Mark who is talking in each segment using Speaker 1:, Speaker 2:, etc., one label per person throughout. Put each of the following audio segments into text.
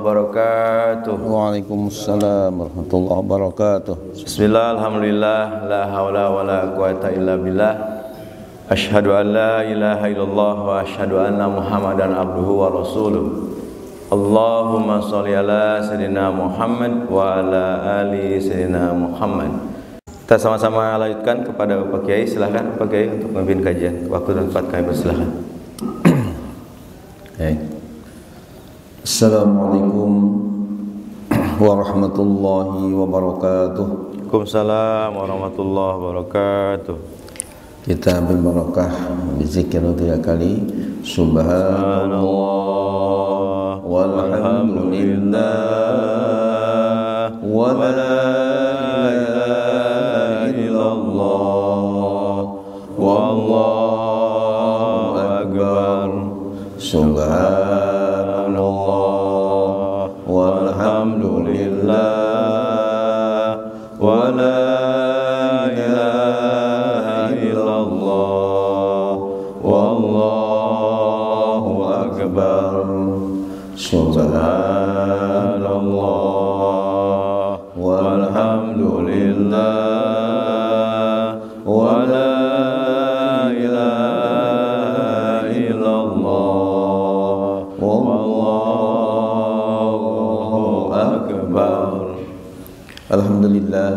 Speaker 1: wabarakatuh.
Speaker 2: Waalaikumsalam warahmatullahi wabarakatuh.
Speaker 1: Bismillah, alhamdulillah, la hawla wa la quwata illa billah. Asyhadu an la ilaha illallah wa asyhadu anna Muhammadan abduhu wa rasuluh. Allahumma sholli ala sayyidina Muhammad wa ala ali sayyidina Muhammad. Kita sama-sama lanjutkan kepada Bapak Kiai. Silahkan Bapak Kiai untuk memimpin kajian. Waktu dan tempat kami persilahkan.
Speaker 2: Assalamualaikum warahmatullahi wabarakatuh.
Speaker 1: Waalaikumsalam warahmatullahi wabarakatuh.
Speaker 2: Kita ambil barakah berzikir 3 kali. Subhanallah walhamdulillah wa la ilaha illallah wallahu akbar. Subhanallah walhamdulillah wa la ilaha illallah wallahu akbar. Subhanallah walhamdulillah wa la ilaha illallah wallahu akbar. Alhamdulillah,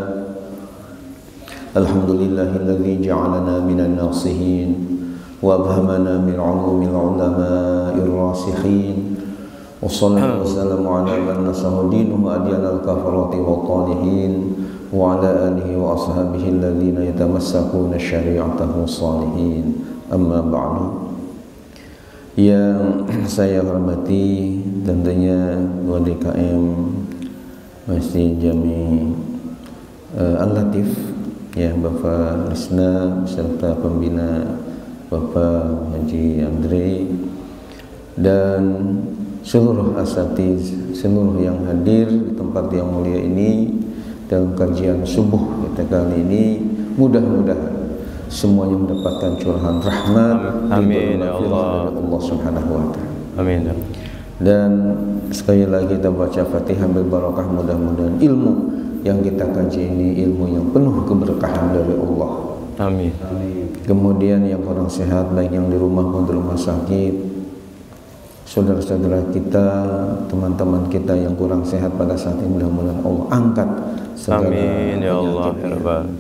Speaker 2: alhamdulillahilladzi ja'alana minan nasihin wa abhamana min 'ulumil ulama'ir rasikhin. Wassalatu wassalamu ala man nasahu dinuhu adyanal kafarati wa talihin wa ala alihi wa ashabihi alladhina yatamassakuna syari'atahu salihin. Amma ba'du. Yang saya hormati tentunya WDKM Masjid Jami Al-Latif, ya, Bapak Lisna beserta pembina Bapak Haji Andre dan seluruh asatiz, seluruh yang hadir di tempat yang mulia ini dalam kajian subuh kita kali ini, mudah-mudahan semuanya mendapatkan curahan rahmat
Speaker 1: Amin ya Allah.
Speaker 2: dari Allah Subhanahu wa taala.
Speaker 1: Amin.
Speaker 2: Dan sekali lagi kita baca Fatihah berbarakah, mudah-mudahan ilmu yang kita kaji ini ilmu yang penuh keberkahan dari Allah.
Speaker 1: Amin.
Speaker 2: Kemudian yang kurang sehat, baik yang di rumah maupun di rumah sakit, saudara-saudara kita, teman-teman kita yang kurang sehat pada saat ini, mudah-mudahan Allah angkat segala
Speaker 1: Amin ya Allah ya Rabbal.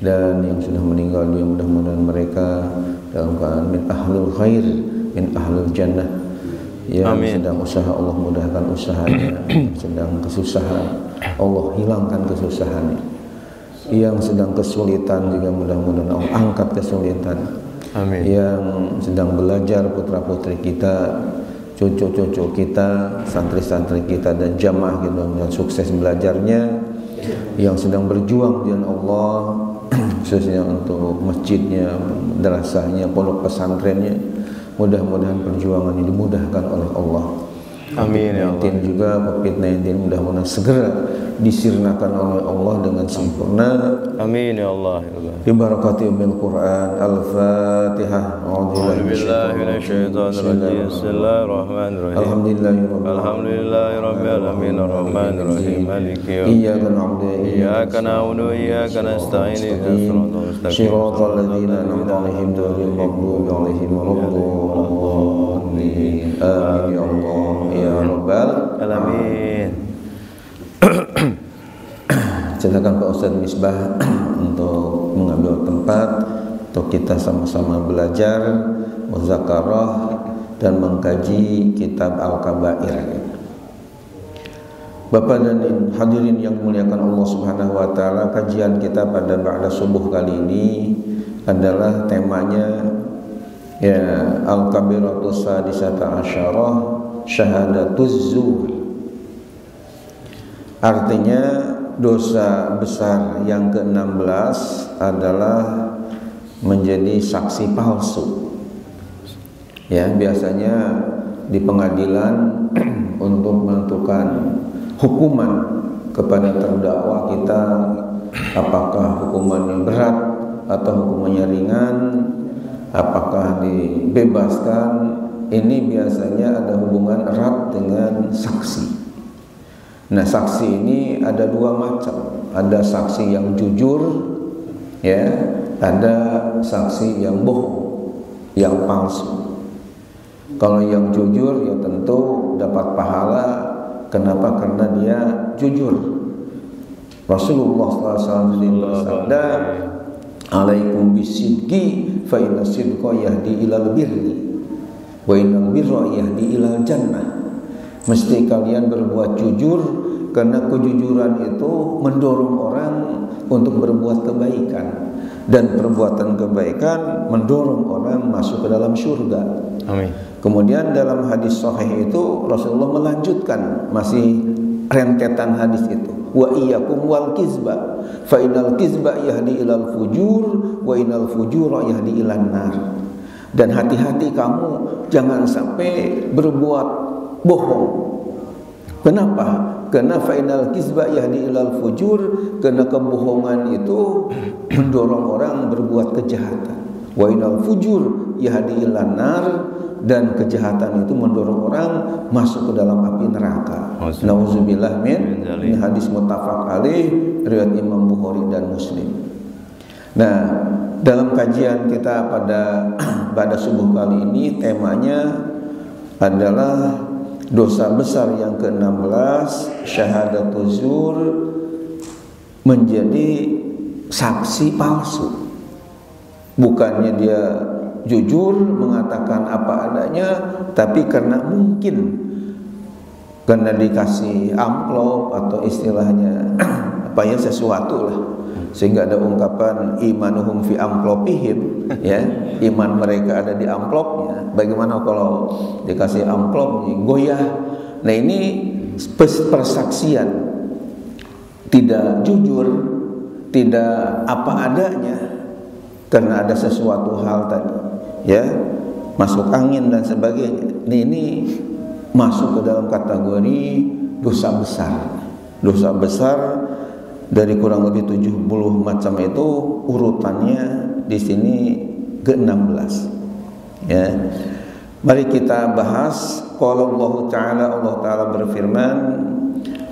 Speaker 2: Dan yang sudah meninggal dunia, mudah-mudahan mereka dalam keadaan min ahlul khair, min ahlul jannah. Yang sedang usaha, Allah mudahkan usahanya. Sedang kesusahan, Allah hilangkan kesusahannya. Yang sedang kesulitan juga mudah-mudahan Allah angkat kesulitan.
Speaker 1: Amin.
Speaker 2: Yang sedang belajar, putra-putri kita, cucu-cucu kita, santri-santri kita dan jamaah kita mudah-mudahan sukses belajarnya. Yang sedang berjuang dengan Allah, khususnya untuk masjidnya, madrasahnya, pondok pesantrennya, mudah-mudahan perjuangan ini dimudahkan oleh Allah.
Speaker 1: Amin ya Allah.
Speaker 2: Juga COVID-19 mudah-mudahan segera disirnakan oleh Allah dengan sempurna. Amin
Speaker 1: ya Allah ya Allah.
Speaker 2: Bi barakati umil Quran. Al-Fatihah.
Speaker 1: A'udzubillahi minasyaitonir rajim. Bismillahirrahmanirrahim. Alhamdulillahirabbil alamin arrahmanir rahim maliki yaumiddin.
Speaker 2: Iyyaka na'budu
Speaker 1: wa iyyaka nasta'in ihdinas
Speaker 2: siratal ladzina an'amta 'alaihim ghairil maghdubi alaihim waladdallin. Amin ya Allah ya Rabbal alamin. Silakan Pak Ustadz Misbah untuk mengambil tempat untuk kita sama-sama belajar, muzakarah dan mengkaji kitab Al-Kabair. Bapak dan hadirin yang muliakan Allah Subhanahu wa taala, kajian kita pada ba'da subuh kali ini adalah temanya ya Al-Kabiratus Sadisata Asyarah, Syahadatuz Zur. Artinya dosa besar yang ke-16 adalah menjadi saksi palsu. Ya, biasanya di pengadilan untuk menentukan hukuman kepada terdakwa kita, apakah hukumannya berat atau hukumannya ringan, apakah dibebaskan, ini biasanya ada hubungan erat dengan saksi. Nah, saksi ini ada dua macam. Ada saksi yang jujur, ya, ada saksi yang bohong, yang palsu. Kalau yang jujur ya tentu dapat pahala. Kenapa? Karena dia jujur. Rasulullah SAW bersabda, "Alaikum bisidqi fa inna sidqa yahdi ilal birri wa innal birra yahdi ilal jannah." Mesti kalian berbuat jujur, karena kejujuran itu mendorong orang untuk berbuat kebaikan, dan perbuatan kebaikan mendorong orang masuk ke dalam surga.
Speaker 1: Amin.
Speaker 2: Kemudian dalam hadis sahih itu Rasulullah melanjutkan, masih rentetan hadis itu, wa iyyakum wal kizba fa innal kizba yahdi ilal fujur wa innal fujura yahdi ilan nar. Dan hati-hati kamu jangan sampai berbuat bohong. Kenapa? Karena fainal kizba yahdi ilal fujur, karena kebohongan itu mendorong orang berbuat kejahatan. Wa inal fujur yahdi ilan nar, dan kejahatan itu mendorong orang masuk ke dalam api neraka. Nauzubillah min. Ini hadis muttafaq alaih, riwayat Imam Bukhari dan Muslim. Nah, dalam kajian kita pada subuh kali ini temanya adalah dosa besar yang ke-16, syahadatul zur, menjadi saksi palsu. Bukannya dia jujur mengatakan apa adanya, tapi karena mungkin karena dikasih amplop atau istilahnya apa ya, sesuatu lah, sehingga ada ungkapan imanuhum fi amplopihim, ya, iman mereka ada di amplopnya. Bagaimana kalau dikasih amplop goyah? Nah, ini persaksian tidak jujur, tidak apa adanya, karena ada sesuatu hal tadi, ya, masuk angin dan sebagainya. Ini masuk ke dalam kategori dosa besar. Dosa besar dari kurang lebih 70 macam itu, urutannya di sini ke-16. Ya. Mari kita bahas. Qala Allah Ta'ala berfirman,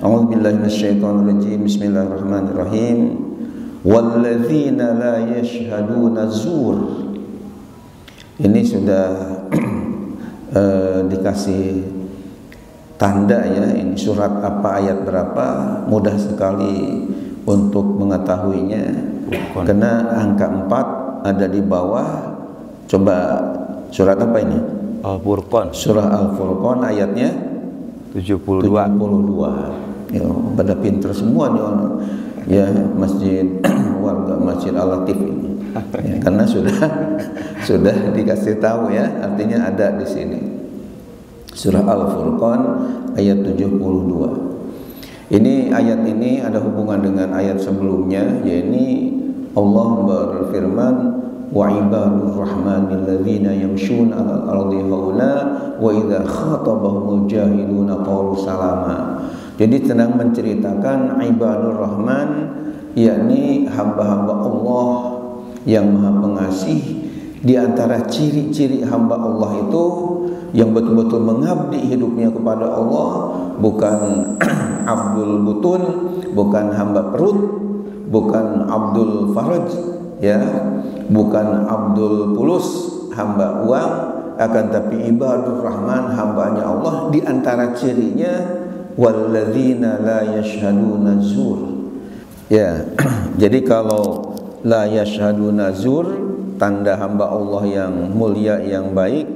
Speaker 2: A'udzubillahi minasyaitonir rajim. Bismillahirrahmanirrahim. Walladzina la yashhaduna zur. Ini sudah dikasih tanda, ya, ini surat apa, ayat berapa, mudah sekali untuk mengetahuinya. Karena angka 4 ada di bawah. Coba surat apa ini?
Speaker 1: Al-Furqan.
Speaker 2: Surah Al-Furqan ayatnya
Speaker 1: 72.
Speaker 2: Ya, pada pinter semua nih orang. Ya, masjid warga Masjid Al-Latif ini. Ya, karena sudah dikasih tahu, ya, artinya ada di sini. Surah Al-Furqan ayat 72. Ini ayat ini ada hubungan dengan ayat sebelumnya, yaitu Allah berfirman, wa ibadur rahmanil ladzina yamshuna 'alal ardi hauna wa idza khatabahumul jahiluna qalu salama. Jadi sedang menceritakan ibadur rahman, yakni hamba-hamba Allah yang Maha Pengasih. Di antara ciri-ciri hamba Allah itu yang betul-betul mengabdi hidupnya kepada Allah, bukan abdul butun, bukan hamba perut, bukan abdul faraj, ya, bukan abdul pulus, hamba uang, akan tapi ibadur rahman, hambanya Allah. Di antara cirinya walladzina la yashhaduna zur. Ya, jadi kalau la yashhaduna zur, tanda hamba Allah yang mulia, yang baik,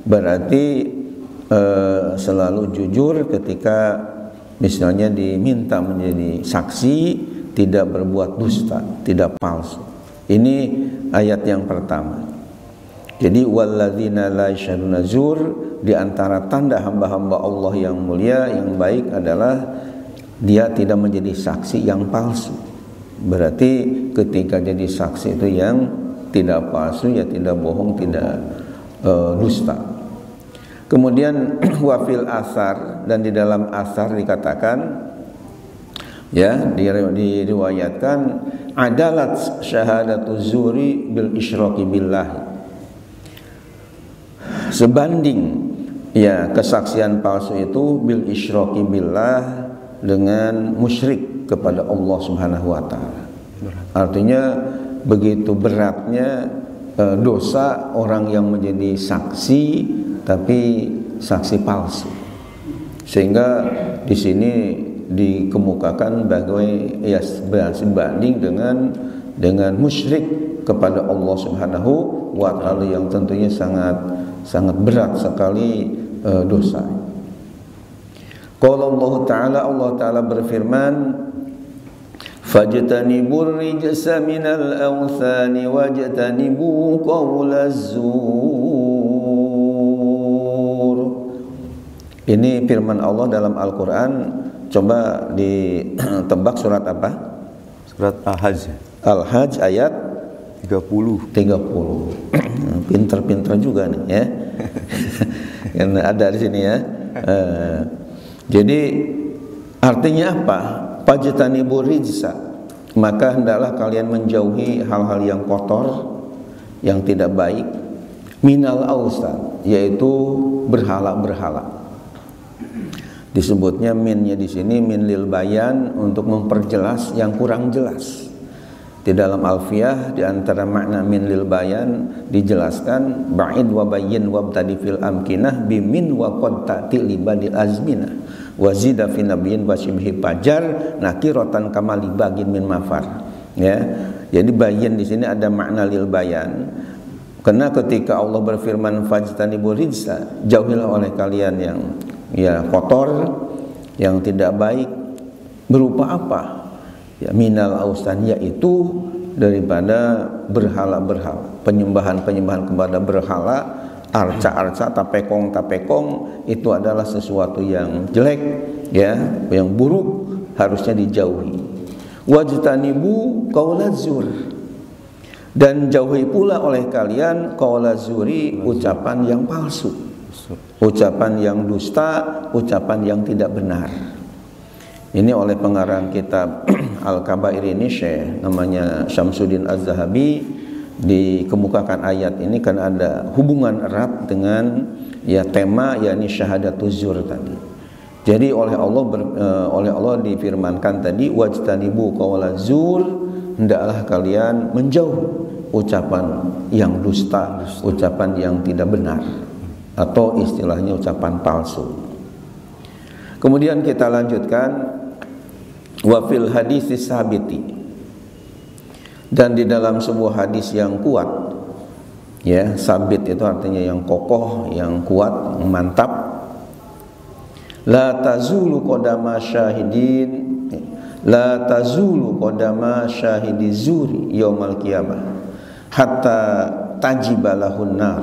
Speaker 2: berarti selalu jujur ketika misalnya diminta menjadi saksi, tidak berbuat dusta, tidak palsu. Ini ayat yang pertama. Jadi walladzina la yashhaduna zur, di antara tanda hamba-hamba Allah yang mulia, yang baik adalah dia tidak menjadi saksi yang palsu. Berarti ketika jadi saksi itu yang tidak palsu, ya tidak bohong, tidak dusta. Kemudian wafil asar, dan di dalam asar dikatakan, ya, diriwayatkan adalat syahadatu zuri bil isyraki billah, sebanding, ya, kesaksian palsu itu bil isyraki billah, dengan musyrik kepada Allah Subhanahu wa taala. Artinya begitu beratnya dosa orang yang menjadi saksi tapi saksi palsu. Sehingga di sini dikemukakan bagai ya sebanding dengan musyrik kepada Allah Subhanahu wa taala yang tentunya sangat berat sekali dosa. Qala Allah Ta'ala berfirman, fajtanibur rijsa minal awthani wajtanibu qawlaz zur. Ini firman Allah dalam Al-Qur'an. Coba ditebak surat apa?
Speaker 1: Surat Al-Hajj.
Speaker 2: Al-Hajj ayat
Speaker 1: 30.
Speaker 2: Pinter-pinter juga nih ya. Karena ada di sini ya. Jadi artinya apa? Fajtanibu rijsa, maka hendaklah kalian menjauhi hal-hal yang kotor, yang tidak baik, minal awsan, yaitu berhala-berhala. Disebutnya minnya di sini min lil bayan, untuk memperjelas yang kurang jelas. Di dalam Alfiyah di antara makna min lil bayan dijelaskan ba'id wa bayyin wa btadi fil amkinah bimin wa qad ta'ti libadil azminah wa zida fi nabiyyin wa shibhi fajar nakiratan kama libagin min mafar. Ya. Jadi bayin di sini ada makna lil bayan. Karena ketika Allah berfirman fajtanibu rijsa, jauhilah oleh kalian yang kotor, yang tidak baik, berupa apa? Ya, minal ausan, yaitu daripada berhala-berhala, penyembahan-penyembahan kepada berhala, arca-arca, tapekong-tapekong, itu adalah sesuatu yang jelek, ya, yang buruk, harusnya dijauhi. Wajtanibu qaulazur, dan jauhi pula oleh kalian qaulazuri, ucapan yang palsu, ucapan yang dusta, ucapan yang tidak benar. Ini oleh pengarang kitab Al-Kabair ini, Syekh namanya Syamsuddin Az-Zahabi, dikemukakan ayat ini karena ada hubungan erat dengan tema yakni syahadatuz zur tadi. Jadi oleh Allah difirmankan tadi wajtanibu qaulaz zur, hendaklah kalian menjauh ucapan yang dusta, ucapan yang tidak benar, atau istilahnya ucapan palsu. Kemudian kita lanjutkan, wa fil hadis sabiti, dan di dalam sebuah hadis yang kuat, ya, sabit itu artinya yang kokoh, yang kuat, yang mantap. La tazulu qadama syahidin, la tazulu qadama syahidi zuri yaumal qiyamah hatta tajibalahun nar.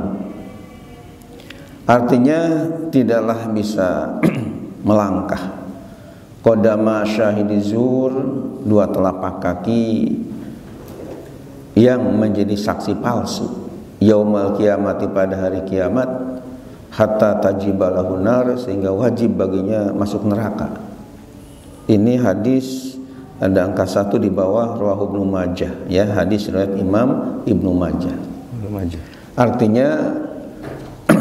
Speaker 2: Artinya tidaklah bisa melangkah qadama syahidi zur, dua telapak kaki yang menjadi saksi palsu, yaumal qiyamati, pada hari kiamat, hatta tajibalahu nar, sehingga wajib baginya masuk neraka. Ini hadis ada angka 1 di bawah rawahu Ibnu Majah, ya, hadis riwayat Imam Ibnu Majah. Artinya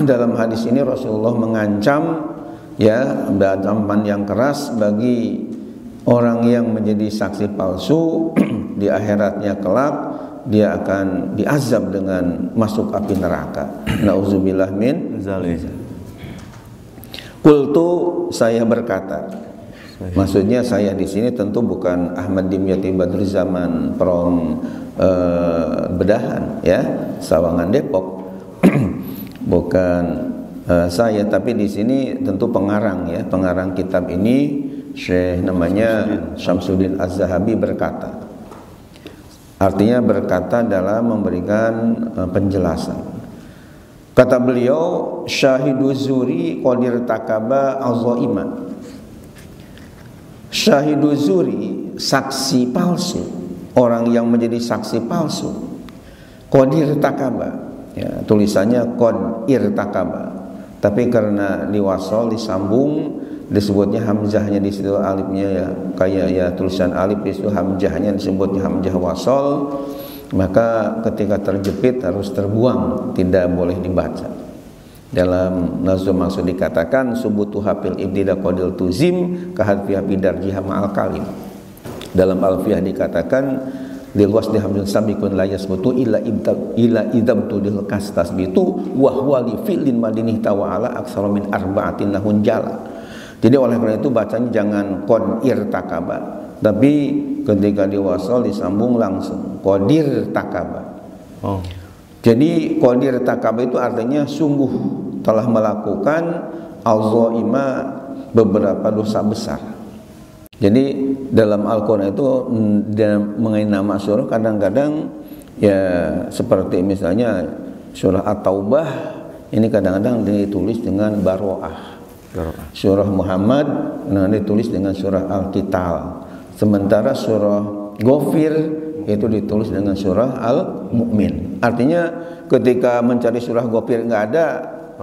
Speaker 2: dalam hadis ini Rasulullah mengancam, ya, ancaman yang keras bagi orang yang menjadi saksi palsu. Di akhiratnya kelak dia akan diazab dengan masuk api neraka. Nauzubillah min zalik. Qultu, saya berkata. Maksudnya saya di sini tentu bukan Ahmad Dimyati Badruzzaman from Bedahan, ya, Sawangan Depok. Bukan saya, tapi di sini tentu pengarang, ya, pengarang kitab ini, Syekh namanya Syamsuddin Az-Zahabi berkata. Artinya berkata dalam memberikan penjelasan. Kata beliau, syahidu zuri qadir takaba azaiman. Syahidu zuri, saksi palsu, orang yang menjadi saksi palsu, qadir takaba, ya, tulisannya qad irtakaba, tapi karena diwasol, disambung, disebutnya hamzahnya di situ, alifnya ya kayak ya tulisan alif, di situ hamzahnya disebutnya hamzah wasol, maka ketika terjepit harus terbuang, tidak boleh dibaca. Dalam nazm maksud dikatakan subutu hafil ibtida qadil tuzim kahadfi bidar jiha ma'al kalim. Dalam alfiyah dikatakan lil wasdi hamzun sabiqun la yasbutu illa idam tudil kastasbitu wa huwa li fi'lin madinih tawala aksara min arba'atin nahun jala. Jadi oleh karena itu bacanya jangan qad irtakaba, tapi ketika diwasal disambung langsung qadir takaba. Jadi qadir takaba itu artinya sungguh telah melakukan al-zaima beberapa dosa besar. Jadi dalam Al-Quran itu mengenai nama surah kadang-kadang ya seperti misalnya surah At-Taubah ini kadang-kadang ditulis dengan baro'ah. Surah Muhammad ditulis dengan surah Al-Qital. Sementara surah Ghafir itu ditulis dengan surah Al-Mu'min. Artinya ketika mencari surah Ghafir nggak ada,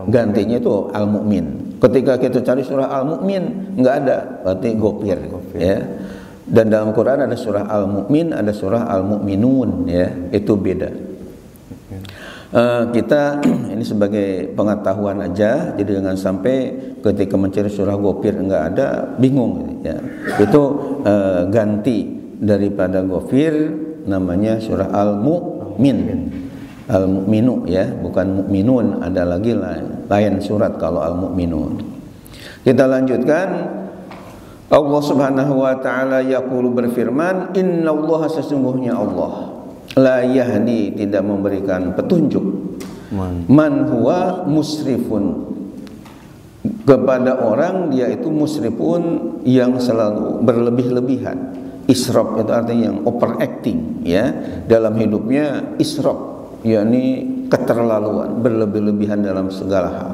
Speaker 2: gantinya itu Al-Mu'min. Ketika kita cari surah Al-Mu'min nggak ada, berarti Ghafir. Ya. Dan dalam Quran ada surah Al-Mu'min, ada surah Al-Mu'minun, ya, itu beda. Kita ini sebagai pengetahuan aja, jadi jangan sampai ketika mencari surah Ghafir nggak ada bingung, ya. Itu ganti daripada Ghafir namanya surah Al-Mu'min. Al-Mu'minu, ya, bukan Mu'minun, ada lagi lain surat kalau Al-Mu'minun. Kita lanjutkan. Allah Subhanahu wa taala yaqulu berfirman, innallaha sesungguhnya Allah la yahdi tidak memberikan petunjuk man huwa musrifun kepada orang dia itu musrifun yang selalu berlebih-lebihan. Israf itu artinya yang overacting, ya, dalam hidupnya israf, yakni keterlaluan, berlebih-lebihan dalam segala hal.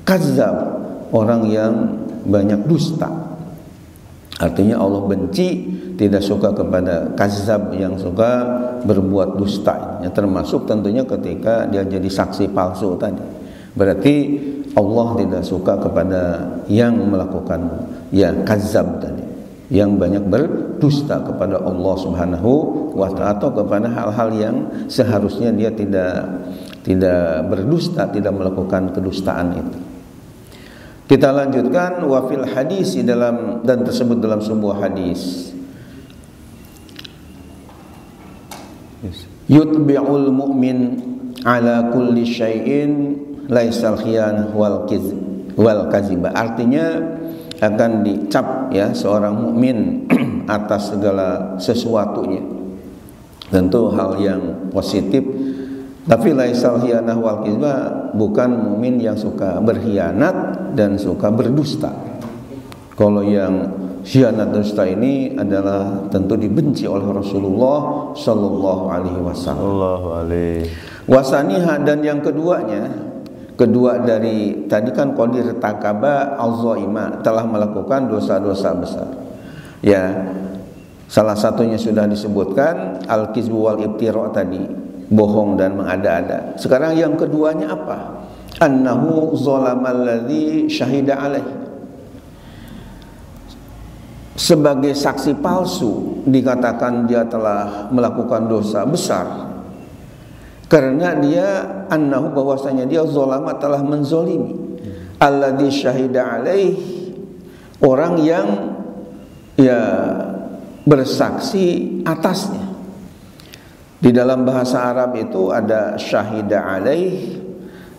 Speaker 2: Kadzab, orang yang banyak dusta. Artinya Allah benci, tidak suka kepada kadzab yang suka berbuat dusta. Ya, termasuk tentunya ketika dia jadi saksi palsu tadi. Berarti Allah tidak suka kepada yang melakukan ya kadzab tadi, yang banyak berdusta kepada Allah Subhanahu wa ta'ala atau kepada hal-hal yang seharusnya dia tidak berdusta, tidak melakukan kedustaan itu. Kita lanjutkan wa fil hadis dalam dan tersebut dalam sebuah hadis. Yutbi'ul mu'min ala kulli syai'in laisal khiyanah wal kaziba. Artinya akan dicap ya seorang mukmin atas segala sesuatunya. Tentu hal yang positif. Tapi laisal khiyanah wal kaziba, bukan mukmin yang suka berkhianat dan suka berdusta. Kalau yang khianat dusta ini adalah tentu dibenci oleh Rasulullah sallallahu alaihi wasallam. Wasaniha, dan yang keduanya, kedua dari tadi kan qadir takaba al-zaima, telah melakukan dosa-dosa besar. Ya, salah satunya sudah disebutkan al-kizbu wal ibtira tadi, bohong dan mengada-ada. Sekarang yang keduanya apa? Annahu zalamal ladzi syahida alaihi. Sebagai saksi palsu dikatakan dia telah melakukan dosa besar karena dia annahu, bahwasanya dia zalama, telah menzolimi alladzi syahida alaih, orang yang ya bersaksi atasnya. Di dalam bahasa Arab itu ada syahida alaih,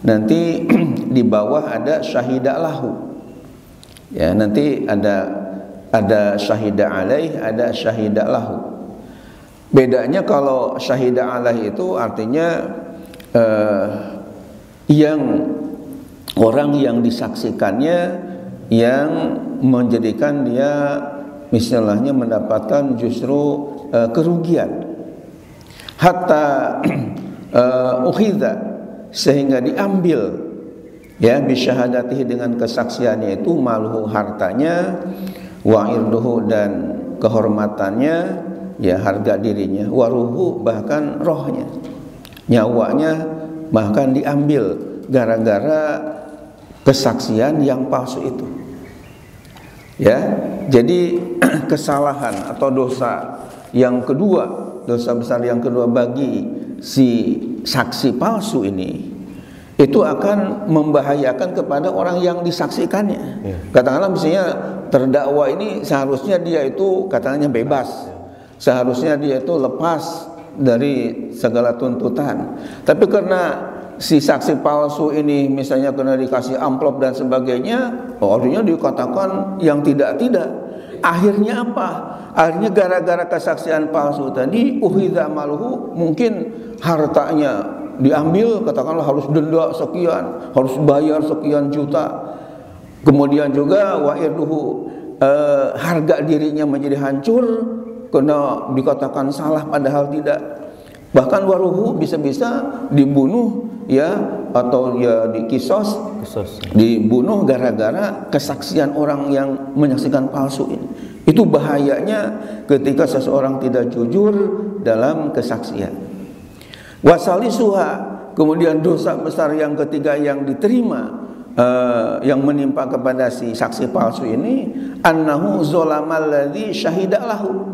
Speaker 2: nanti di bawah ada syahida lahu. Ya, nanti ada syahida alaih, ada syahida lahu. Bedanya kalau syahida alaih itu artinya yang orang yang disaksikannya yang menjadikan dia misalnya mendapatkan justru kerugian. Hatta ukhidha, sehingga diambil ya bisyahadatihi, dengan kesaksiannya itu, maluhu, hartanya, wa irduhu, dan kehormatannya, ya harga dirinya, waruhu, bahkan rohnya, nyawanya bahkan diambil gara-gara kesaksian yang palsu itu. Ya, jadi kesalahan atau dosa yang kedua, dosa besar yang kedua bagi si saksi palsu ini, itu akan membahayakan kepada orang yang disaksikannya. Katakanlah misalnya terdakwa ini seharusnya dia itu katakannya bebas, seharusnya dia itu lepas dari segala tuntutan. Tapi karena si saksi palsu ini misalnya kena dikasih amplop dan sebagainya, artinya dikatakan yang tidak-tidak. Akhirnya apa? Akhirnya gara-gara kesaksian palsu tadi, uhidza maluhu, mungkin hartanya diambil, katakanlah harus denda sekian, harus bayar sekian juta. Kemudian juga wa'irduhu, harga dirinya menjadi hancur karena dikatakan salah padahal tidak. Bahkan waruhu bisa-bisa dibunuh ya, atau ya dikisos, dibunuh gara-gara kesaksian orang yang menyaksikan palsu ini. Itu bahayanya ketika seseorang tidak jujur dalam kesaksian. Wasalisuha, kemudian dosa besar yang ketiga yang diterima yang menimpa kepada si saksi palsu ini, annahu zolamal ladzi syahida lahu.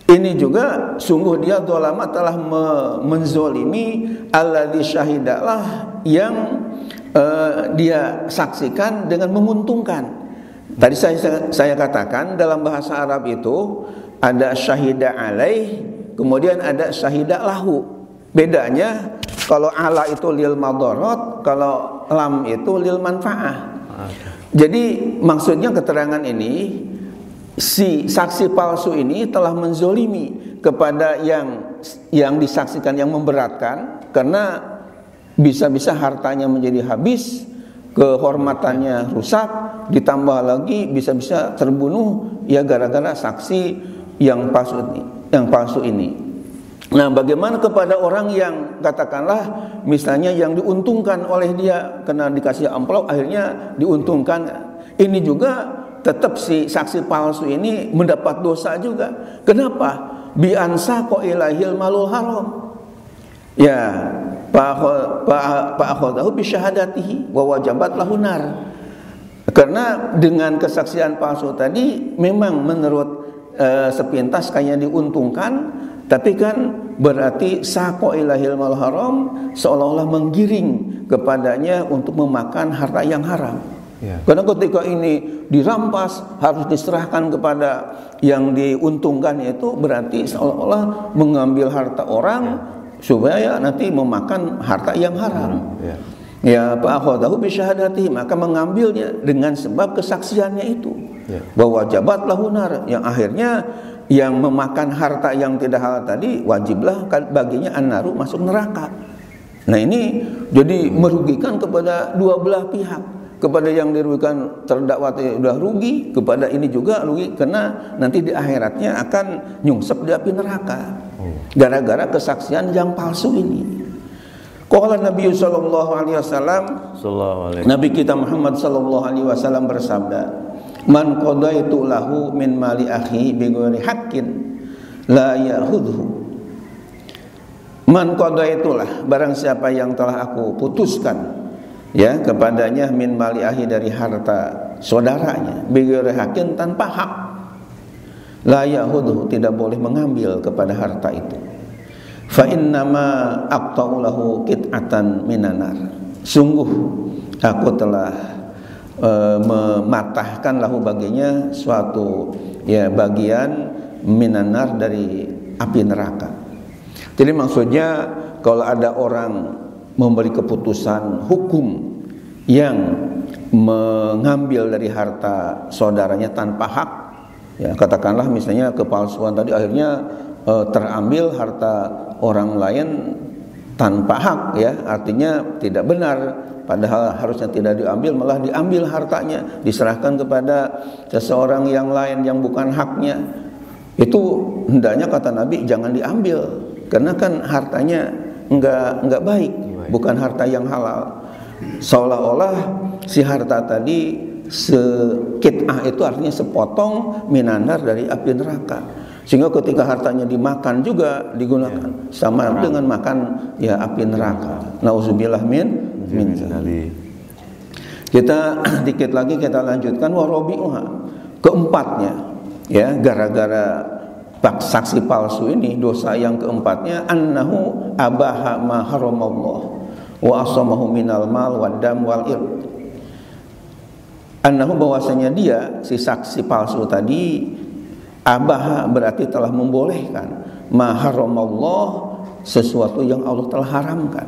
Speaker 2: Ini juga sungguh dia zalama telah menzolimi alladzi syahidalah yang dia saksikan dengan menguntungkan. Tadi saya katakan dalam bahasa Arab itu ada syahida alaih, kemudian ada syahidah lahu. Bedanya kalau ala itu lil madarat, kalau lam itu lil manfaah. Jadi maksudnya keterangan ini, si saksi palsu ini telah menzolimi kepada yang disaksikan, yang memberatkan, karena bisa-bisa hartanya menjadi habis, kehormatannya rusak, ditambah lagi bisa-bisa terbunuh ya gara-gara saksi yang palsu ini. Nah, bagaimana kepada orang yang katakanlah misalnya yang diuntungkan oleh dia karena dikasih amplop akhirnya diuntungkan. Ini juga tetap si saksi palsu ini mendapat dosa juga. Kenapa? Bi ansaqo ilahil malul haram. Ya, fa'akhadahu bi syahadatihi wa wajabat lahu nar. Karena dengan kesaksian palsu tadi memang menurut sepintas kayaknya diuntungkan, tapi kan berarti saqo ilahil malul haram, seolah-olah menggiring kepadanya untuk memakan harta yang haram. Karena ketika ini dirampas harus diserahkan kepada yang diuntungkan, itu berarti seolah-olah mengambil harta orang supaya nanti memakan harta yang haram. Ya, fa'akhadahu bi syahadatihi, maka mengambilnya dengan sebab kesaksiannya itu. Bahwa wajabat lahu nar, yang akhirnya yang memakan harta yang tidak halal tadi wajiblah baginya an-naru, masuk neraka. Nah, ini jadi merugikan kepada dua belah pihak. Kepada yang dirugikan terdakwa sudah rugi, kepada ini juga rugi karena nanti di akhiratnya akan nyungsep di api neraka gara-gara kesaksian yang palsu ini. Qala Nabi sallallahu alaihi wasallam, Nabi kita Muhammad sallallahu alaihi wasallam bersabda, man qadaitu lahu min mali akhi bi ghairi haqqin la ya'khudhu. Man qadaitulah, barang siapa yang telah aku putuskan ya kepadanya min mali akhi, dari harta saudaranya, bi ghairi haqqin, tanpa hak, la ya'khudhu, tidak boleh mengambil kepada harta itu. Fa innama aqta'u lahu qit'atan minanar, sungguh aku telah mematahkan lahu baginya suatu ya bagian minanar, dari api neraka. Jadi maksudnya kalau ada orang memberi keputusan hukum yang mengambil dari harta saudaranya tanpa hak, ya katakanlah misalnya kepalsuan tadi, akhirnya terambil harta orang lain tanpa hak, ya artinya tidak benar, padahal harusnya tidak diambil, malah diambil hartanya, diserahkan kepada seseorang yang lain yang bukan haknya. Itu hendaknya kata Nabi jangan diambil, karena kan hartanya enggak baik, bukan harta yang halal. Seolah-olah si harta tadi sekit'ah itu artinya sepotong minanar dari api neraka, sehingga ketika hartanya dimakan juga digunakan sama dengan makan ya api neraka. Nauzubillah min dzalik. Kita dikit lagi kita lanjutkan warabi'uha, keempatnya ya gara-gara saksi palsu ini, dosa yang keempatnya annahu abaha ma haramallah, wa asamahu minal mal wad dam wal ir. Annahu bahwasanya dia si saksi palsu tadi abaha berarti telah membolehkan ma haramallah sesuatu yang Allah telah haramkan.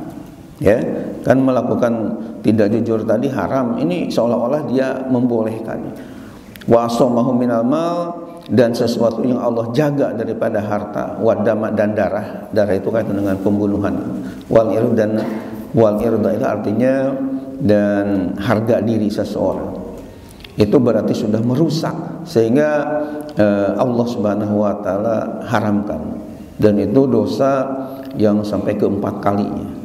Speaker 2: Ya, kan melakukan tidak jujur tadi haram, ini seolah-olah dia membolehkan. Wa asamahu minal mal, dan sesuatu yang Allah jaga daripada harta, wadama dan darah. Darah itu kaitan dengan pembunuhan. Wal irda, dan wal irda itu artinya dan harga diri seseorang. Itu berarti sudah merusak sehingga Allah Subhanahu wa taala haramkan, dan itu dosa yang sampai keempat kalinya.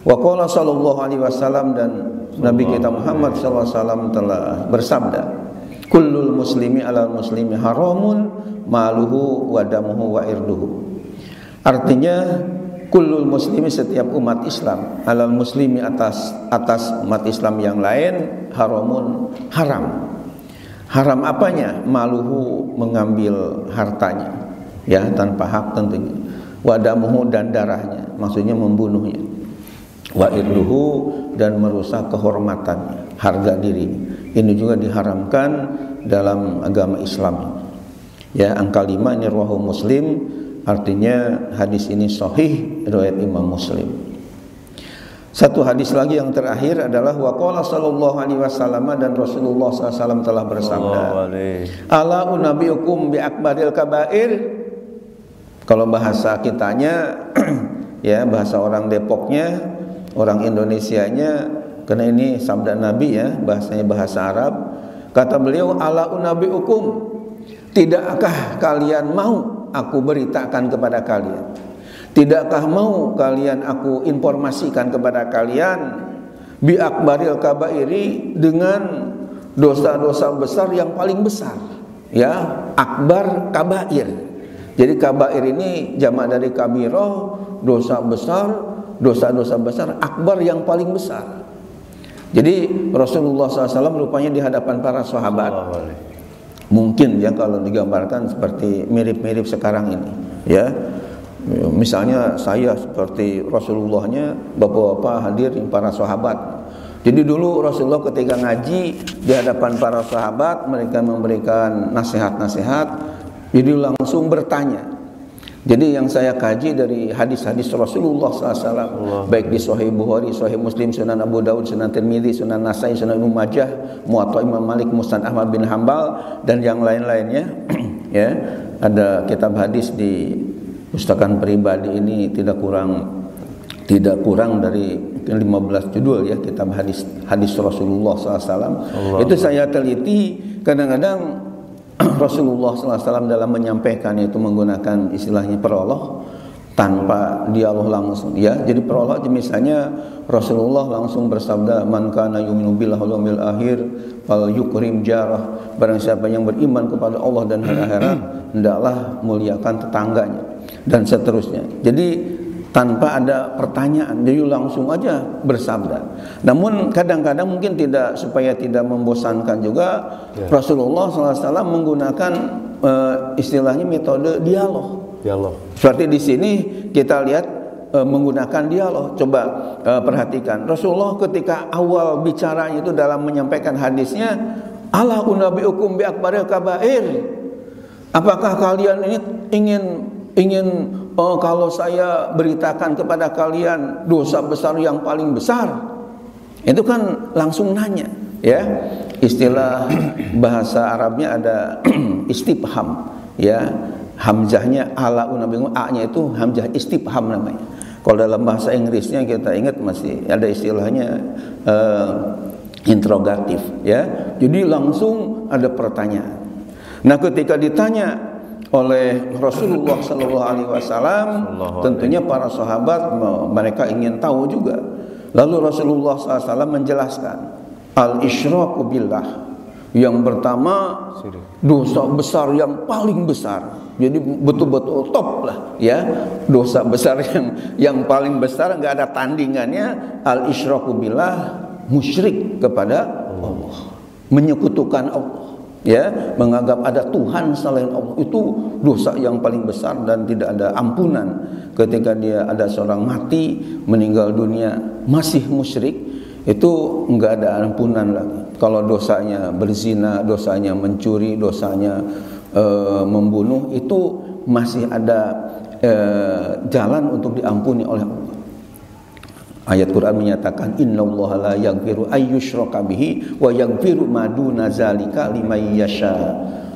Speaker 2: Wa qala sallallahu alaihi wasallam, dan Nabi kita Muhammad sallallahu alaihi wasallam telah bersabda, kullul muslimi alal muslimi haramun maluhu wa damuhu wa irduhu. Artinya kullul muslimi, setiap umat Islam, alal muslimi atas umat Islam yang lain, haramun haram. Haram apanya? Maluhu, mengambil hartanya, ya, tanpa hak tentunya. Wa damuhu, dan darahnya, maksudnya membunuhnya. Wa irduhu, dan merusak kehormatannya, harga diri. Ini juga diharamkan dalam agama Islam. Ya, angka 5 ini rawahu Muslim, artinya hadis ini sahih riwayat Imam Muslim. Satu hadis lagi yang terakhir adalah wa qala sallallahu alaihi wasallam, dan Rasulullah SAW telah bersabda, ala unabiyukum bi akbaril kabair. Kalau bahasa kitanya ya, bahasa orang Depoknya, orang Indonesianya, karena ini sabda Nabi ya, bahasanya bahasa Arab. Kata beliau, ala unabiyukum, tidakkah kalian mau aku beritakan kepada kalian? Tidakkah mau kalian aku informasikan kepada kalian bi akbaril kabairi, dengan dosa-dosa besar yang paling besar, ya, akbar kabair. Jadi kabair ini jamak dari kabirah, dosa besar, dosa-dosa besar, akbar yang paling besar. Jadi Rasulullah SAW rupanya di hadapan para sahabat, mungkin ya kalau digambarkan seperti mirip-mirip sekarang ini, ya. Misalnya saya seperti Rasulullahnya, bapak-bapak hadir para sahabat. Jadi dulu Rasulullah ketika ngaji di hadapan para sahabat, mereka memberikan nasihat-nasihat, jadi langsung bertanya. Jadi yang saya kaji dari hadis-hadis Rasulullah SAW, baik di Sahih Bukhari, Sahih Muslim, Sunan Abu Dawud, Sunan Tirmidzi, Sunan Nasai, Sunan Ibnu Majah, Muwatta Imam Malik, Musnad Ahmad bin Hambal, dan yang lain-lainnya. Ya, ada kitab hadis di pustakaan pribadi ini tidak kurang dari 15 judul ya, kitab hadis Rasulullah SAW. Itu saya teliti, kadang-kadang Rasulullah SAW dalam menyampaikan itu menggunakan istilahnya prolog tanpa dialog langsung, ya. Jadi prolog misalnya Rasulullah langsung bersabda, man kana yu'minu billahi wal yawmil akhir fal yukrim jarah, barang siapa yang beriman kepada Allah dan hari akhirat, hendaklah muliakan tetangganya, dan seterusnya. Jadi tanpa ada pertanyaan, jadi langsung aja bersabda. Namun kadang-kadang mungkin tidak, supaya tidak membosankan juga, ya, Rasulullah SAW menggunakan istilahnya metode dialog. Seperti di sini kita lihat menggunakan dialog. Coba perhatikan Rasulullah ketika awal bicaranya itu dalam menyampaikan hadisnya, ala unabiyukum bi akbaril kabair. Apakah kalian ini ingin kalau saya beritakan kepada kalian dosa besar yang paling besar? Itu kan langsung nanya, ya. Istilah bahasa Arabnya ada istifham, ya. Hamzahnya ala unabikum, a-nya itu hamzah istifham namanya. Kalau dalam bahasa Inggrisnya kita ingat masih ada istilahnya interrogatif, ya. Jadi langsung ada pertanyaan. Nah, ketika ditanya oleh Rasulullah SAW, tentunya para sahabat mereka ingin tahu juga. Lalu Rasulullah SAW menjelaskan al-isyraku billah. Yang pertama, dosa besar yang paling besar. Jadi betul-betul top lah, ya. Dosa besar yang paling besar, nggak ada tandingannya. Al-isyraku billah, musyrik kepada Allah, menyekutukan Allah. ya, menganggap ada Tuhan selain Allah, itu dosa yang paling besar dan tidak ada ampunan. Ketika dia ada seorang mati meninggal dunia masih musyrik, itu enggak ada ampunan lagi. Kalau dosanya berzina, dosanya mencuri, dosanya membunuh, itu masih ada jalan untuk diampuni oleh Allah. Ayat Quran menyatakan innallaha la yaghfiru ayyushraka bihi wa yaghfiru ma duna zalika liman yasha.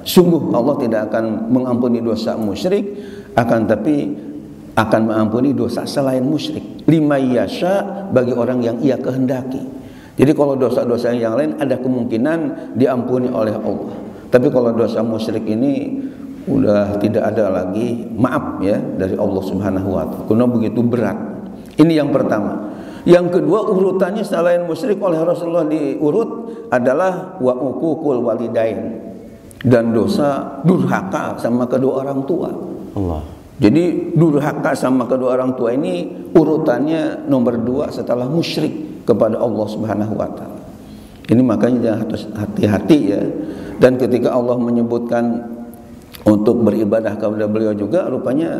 Speaker 2: Sungguh Allah tidak akan mengampuni dosa musyrik, akan tapi akan mengampuni dosa selain musyrik. Liman yasha, bagi orang yang ia kehendaki. Jadi kalau dosa-dosa yang lain ada kemungkinan diampuni oleh Allah. Tapi kalau dosa musyrik ini udah tidak ada lagi maaf ya dari Allah Subhanahu wa taala. Karena begitu berat. Ini yang pertama. Yang kedua, urutannya selain musyrik oleh Rasulullah diurut adalah wa uququl walidain, dan dosa durhaka sama kedua orang tua.
Speaker 1: Allah.
Speaker 2: Jadi durhaka sama kedua orang tua ini urutannya nomor 2 setelah musyrik kepada Allah Subhanahu wa taala. Ini makanya harus hati-hati ya. Dan ketika Allah menyebutkan untuk beribadah kepada beliau juga, rupanya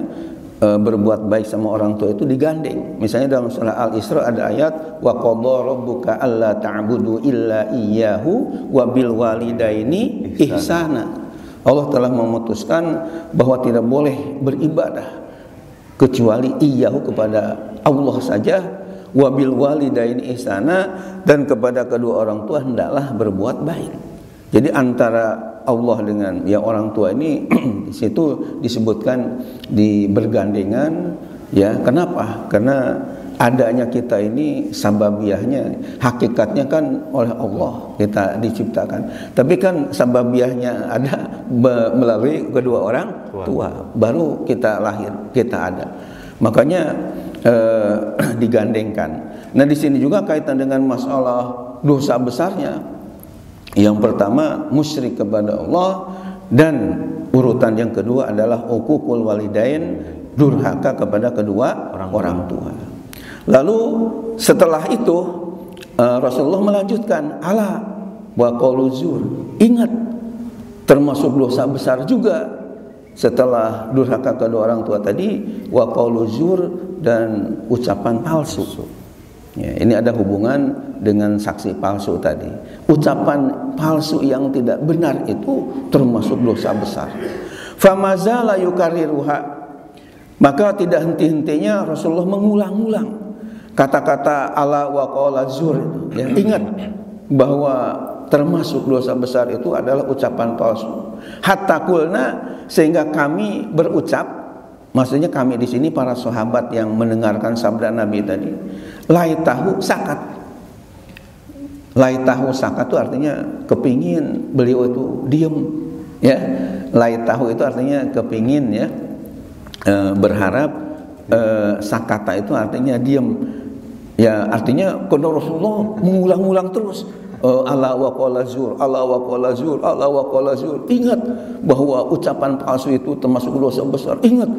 Speaker 2: berbuat baik sama orang tua itu digandeng. Misalnya dalam surah Al-Isra ada ayat wa qadha rabbuka alla ta'budu illa iyyahu wa bil walidaini ihsana. Allah telah memutuskan bahwa tidak boleh beribadah kecuali iyyahu, kepada Allah saja, wa bil walidaini ihsana, dan kepada kedua orang tua hendaklah berbuat baik. Jadi antara Allah dengan ya orang tua ini di situ disebutkan di bergandengan ya. Kenapa? Karena adanya kita ini sababiahnya, hakikatnya kan oleh Allah kita diciptakan. Tapi kan sababiahnya ada melalui kedua orang tua. Baru kita lahir, kita ada. Makanya digandengkan. Nah, di sini juga kaitan dengan masalah dosa besarnya. Yang pertama musyrik kepada Allah, dan urutan yang kedua adalah uququl walidain, durhaka kepada kedua orang tua. Lalu setelah itu Rasulullah melanjutkan ala wa qaulu zur. Ingat, termasuk dosa besar juga setelah durhaka kedua orang tua tadi, wa qaulu zur, dan ucapan palsu. Ya, ini ada hubungan dengan saksi palsu tadi. Ucapan palsu yang tidak benar itu termasuk dosa besar. Famazala yukarriruha, maka tidak henti-hentinya Rasulullah mengulang-ulang kata-kata ala wa qala zur. Ya, ingat bahwa termasuk dosa besar itu adalah ucapan palsu. Hatta kulna, sehingga kami berucap, maksudnya kami di sini para sahabat yang mendengarkan sabda Nabi tadi, laitahu sakat. Laitahu sakat itu artinya kepingin beliau itu diem ya. Laitahu itu artinya kepingin ya, berharap. Sakata itu artinya diem ya, artinya karena Rasulullah mengulang-ulang terus ala wa qala zur, ala wa qala zur, ala wa qala zur. Ingat bahwa ucapan palsu itu termasuk dosa besar. Ingat,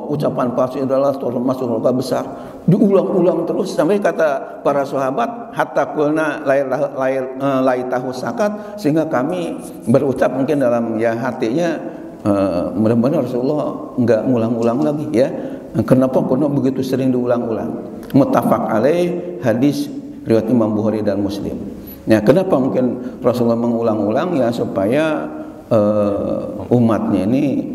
Speaker 2: ucapan palsu adalah termasuk dosa besar. Diulang-ulang terus sampai kata para sahabat hatta qulna laitahu sakat, sehingga kami berucap mungkin dalam ya hatinya, mudah-mudahan Rasulullah enggak ngulang-ulang lagi ya. Kenapa? Karena begitu sering diulang-ulang. Muttafaq alaih, hadis riwayat Imam Bukhari dan Muslim. Nah, kenapa mungkin Rasulullah mengulang-ulang ya, supaya umatnya ini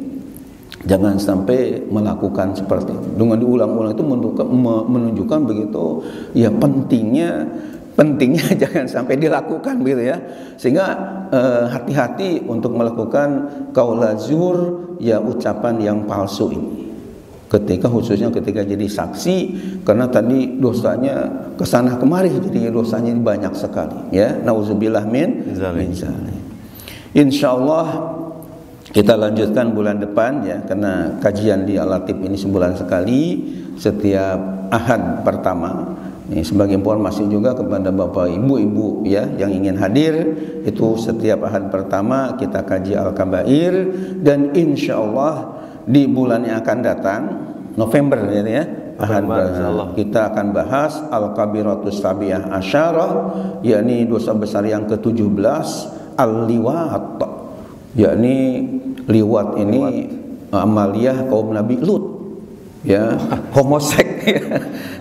Speaker 2: jangan sampai melakukan seperti itu. Dengan diulang-ulang itu menunjukkan begitu ya pentingnya jangan sampai dilakukan gitu ya. Sehingga hati-hati untuk melakukan qaula zur ya, ucapan yang palsu ini. Khususnya ketika jadi saksi, karena tadi dosanya kesana kemari, jadi dosanya banyak sekali ya. Nauzubillah min zalik. Insyaallah kita lanjutkan bulan depan ya, karena kajian di Al-Latif ini sebulan sekali, setiap Ahad pertama. Ini sebagai informasi juga kepada Bapak Ibu ya yang ingin hadir, itu setiap Ahad pertama kita kaji Al-Kabair, dan insyaallah di bulan yang akan datang November ya, kita akan bahas Al-Kabiratus Sabi'ah Asyarah, yakni dosa besar yang ke-17, al-liwat. yakni liwat ini amaliyah kaum Nabi Lut, ya, homoseks,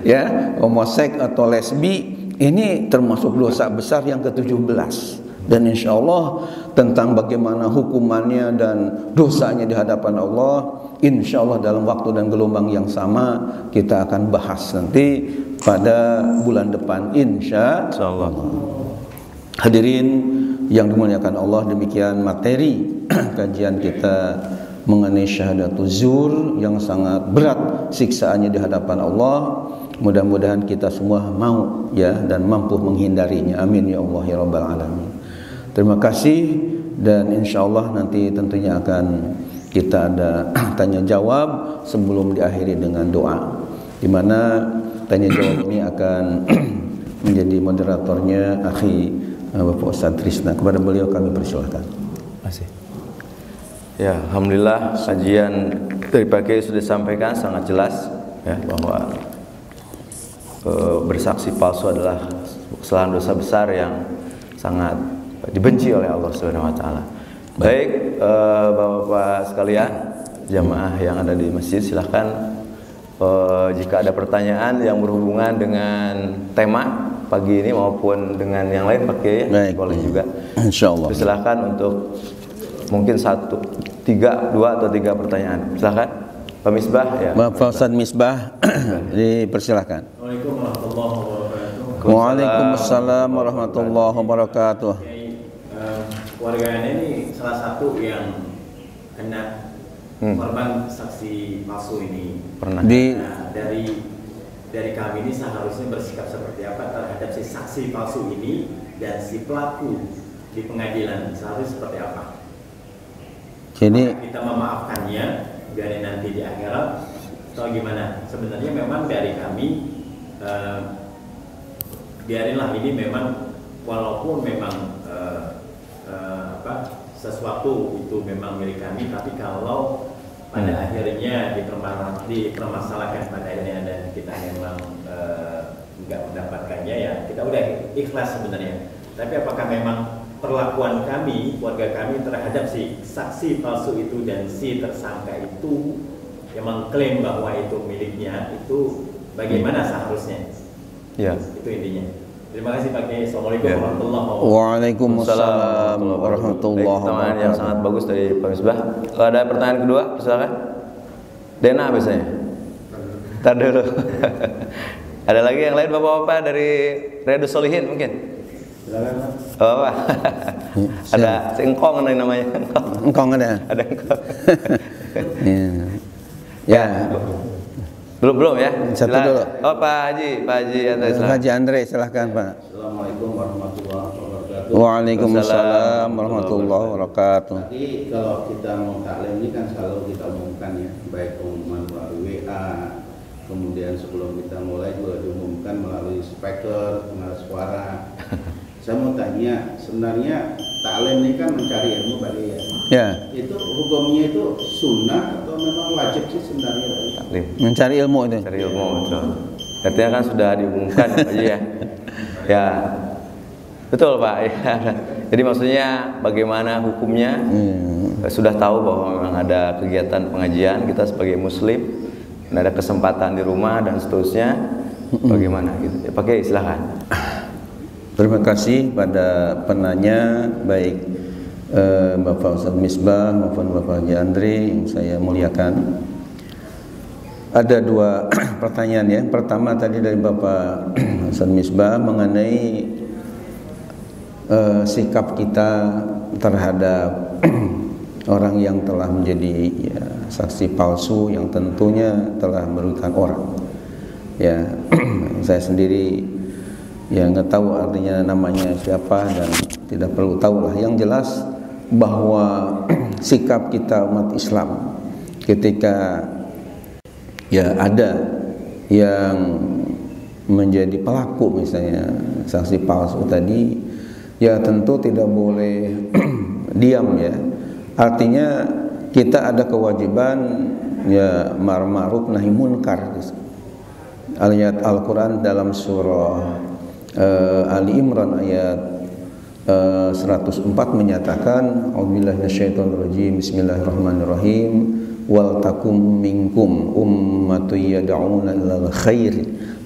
Speaker 2: ya, homoseks atau lesbi ini termasuk dosa besar yang ke-17. Dan insya Allah tentang bagaimana hukumannya dan dosanya di hadapan Allah, insya Allah dalam waktu dan gelombang yang sama kita akan bahas nanti pada bulan depan insya Allah. Hadirin yang dimuliakan Allah, demikian materi kajian kita mengenai syahadatul zur yang sangat berat siksaannya di hadapan Allah. Mudah-mudahan kita semua mau, ya, dan mampu menghindarinya. Amin ya Allah ya rabbal alamin. Terima kasih, dan insya Allah nanti tentunya akan kita ada tanya jawab sebelum diakhiri dengan doa, di mana tanya jawab ini akan menjadi moderatornya akhi Bapak Ustadz Trisna. Kepada beliau kami persilahkan.
Speaker 1: Terima kasih. Ya, alhamdulillah kajian dari pagi sudah disampaikan sangat jelas, ya, bahwa bersaksi palsu adalah kesalahan dosa besar yang sangat dibenci oleh Allah Subhanahu wa taala. Baik, Bapak-bapak sekalian, jamaah yang ada di masjid, silahkan jika ada pertanyaan yang berhubungan dengan tema pagi ini maupun dengan yang lain pakai, ya, boleh juga.
Speaker 2: Insyaallah.
Speaker 1: Silahkan untuk mungkin 2 atau 3 pertanyaan. Silahkan Pak Misbah, ya.
Speaker 2: Bapak Ustadz Misbah, dipersilahkan.
Speaker 3: Assalamualaikum warahmatullahi wabarakatuh.
Speaker 2: Waalaikumsalam warahmatullahi wabarakatuh.
Speaker 3: Keluarga ini salah satu yang kena korban saksi palsu ini.
Speaker 1: Pernah.
Speaker 3: Nah, dari kami ini seharusnya bersikap seperti apa terhadap si saksi palsu ini dan si pelaku di pengadilan, seharusnya seperti apa?
Speaker 2: Jadi
Speaker 3: kita memaafkannya biarin nanti di akhirat atau gimana? Sebenarnya memang dari kami biarinlah ini memang walaupun memang sesuatu itu memang milik kami, tapi kalau pada akhirnya dipermasalahkan pada akhirnya dan kita memang nggak mendapatkannya, ya kita udah ikhlas sebenarnya. Tapi apakah memang perlakuan kami, keluarga kami terhadap si saksi palsu itu dan si tersangka itu yang mengklaim bahwa itu miliknya, itu bagaimana seharusnya?
Speaker 1: Ya.
Speaker 3: Itu intinya. Terima kasih Pak Kiai. Assalamualaikum warahmatullahi wabarakatuh.
Speaker 2: Waalaikumsalam warahmatullahi
Speaker 1: wabarakatuh. Yang sangat bagus dari Pak Misbah. Kalau ada pertanyaan kedua, silakan. Dena biasanya. Tar dulu. Ada lagi yang lain Bapak-bapak dari Riyadhus Shalihin mungkin? Oh, Pak. Ada engkong namanya.
Speaker 2: Engkong ada.
Speaker 1: Ada engkong.
Speaker 2: Ya.
Speaker 1: Belum ya?
Speaker 2: Satu dulu.
Speaker 1: Oh, Pak Haji Andre,
Speaker 2: Pak Haji Andre, silahkan Pak.
Speaker 4: Assalamualaikum warahmatullahi wabarakatuh.
Speaker 2: Waalaikumsalam warahmatullahi wabarakatuh.
Speaker 4: Tadi kalau kita mau taklim ini kan selalu kita umumkan, ya, baik pengumuman melalui WA, kemudian sebelum kita mulai juga diumumkan melalui speaker, pengeras suara. Saya mau tanya, sebenarnya taklim ini kan mencari ilmu bagi ya.
Speaker 2: Ya.
Speaker 4: Itu hukumnya itu sunnah atau memang wajib sih sebenarnya?
Speaker 1: Taklim.
Speaker 2: Mencari ilmu itu.
Speaker 1: Mencari ilmu, betul. Artinya kan sudah diumumkan Pak Haji, ya. Ya. Betul Pak. Ya. Jadi maksudnya bagaimana hukumnya? Sudah tahu bahwa memang ada kegiatan pengajian, kita sebagai muslim ada kesempatan di rumah dan seterusnya. Bagaimana gitu. Ya, pakai silakan.
Speaker 2: Terima kasih pada penanya, baik Bapak Ustadz Misbah maupun Bapak Haji Andre yang saya muliakan. Ada 2 pertanyaan, ya. Pertama tadi dari Bapak Ustadz Misbah mengenai sikap kita terhadap orang yang telah menjadi, ya, saksi palsu yang tentunya telah merugikan orang. Ya, saya sendiri ya nggak tahu artinya namanya siapa dan tidak perlu tahu lah. Yang jelas bahwa sikap kita umat Islam ketika ya ada yang menjadi pelaku misalnya saksi palsu tadi, ya tentu tidak boleh diam, ya. Artinya kita ada kewajiban, ya, ma'ruf nahi munkar. Ayat Al-Quran dalam surah Ali Imran ayat 104 menyatakan a'udzubillahi minasyaitonirrajim bismillahirrahmanirrahim wal takum minkum ummatun yad'una ilal khair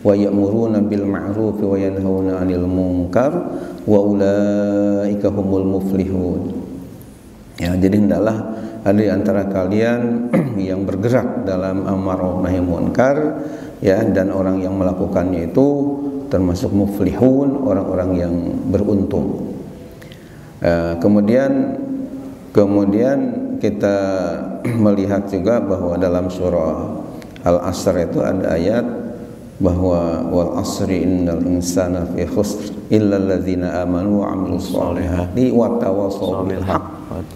Speaker 2: wa ya'muruna bil ma'ruf wa yanhauna 'anil munkar wa ulaika humul muflihun. Ya, jadi hendaklah ada di antara kalian yang bergerak dalam amar nahi munkar, ya, dan orang yang melakukannya itu termasuk muflihun, orang-orang yang beruntung. Kemudian kita melihat juga bahwa dalam surah Al-Asr itu ada ayat bahwa wal asri innal insana fi khusr illa alladzina amanu wa 'amilus shalihati wa tawassaw bil haqq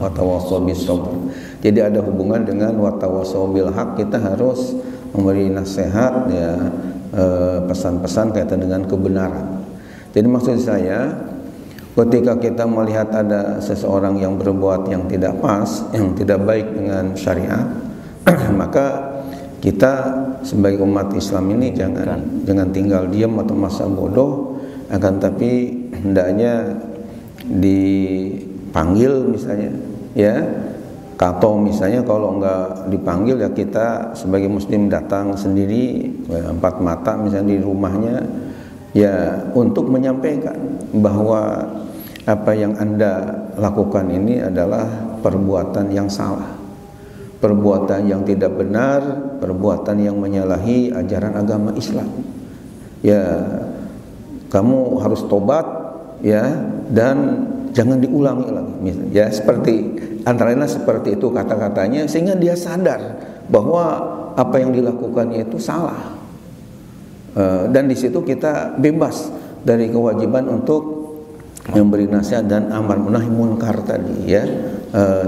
Speaker 2: wa tawassaw bis sabr. Jadi ada hubungan dengan wa tawassaw bil haqq, kita harus memberi nasihat, ya, pesan-pesan kaitan dengan kebenaran. Jadi maksud saya, ketika kita melihat ada seseorang yang berbuat yang tidak pas, yang tidak baik dengan syariat, maka kita sebagai umat Islam ini jangan tinggal diam atau masa bodoh, akan tapi hendaknya dipanggil misalnya, ya, atau misalnya kalau enggak dipanggil, ya kita sebagai muslim datang sendiri, empat mata misalnya di rumahnya, ya, untuk menyampaikan bahwa apa yang Anda lakukan ini adalah perbuatan yang salah, perbuatan yang tidak benar, perbuatan yang menyalahi ajaran agama Islam. Ya, kamu harus tobat, ya, dan jangan diulangi lagi. Ya, seperti antara lain seperti itu kata-katanya, sehingga dia sadar bahwa apa yang dilakukannya itu salah. Dan di situ kita bebas dari kewajiban untuk memberi nasihat dan amar nahi munkar tadi, ya.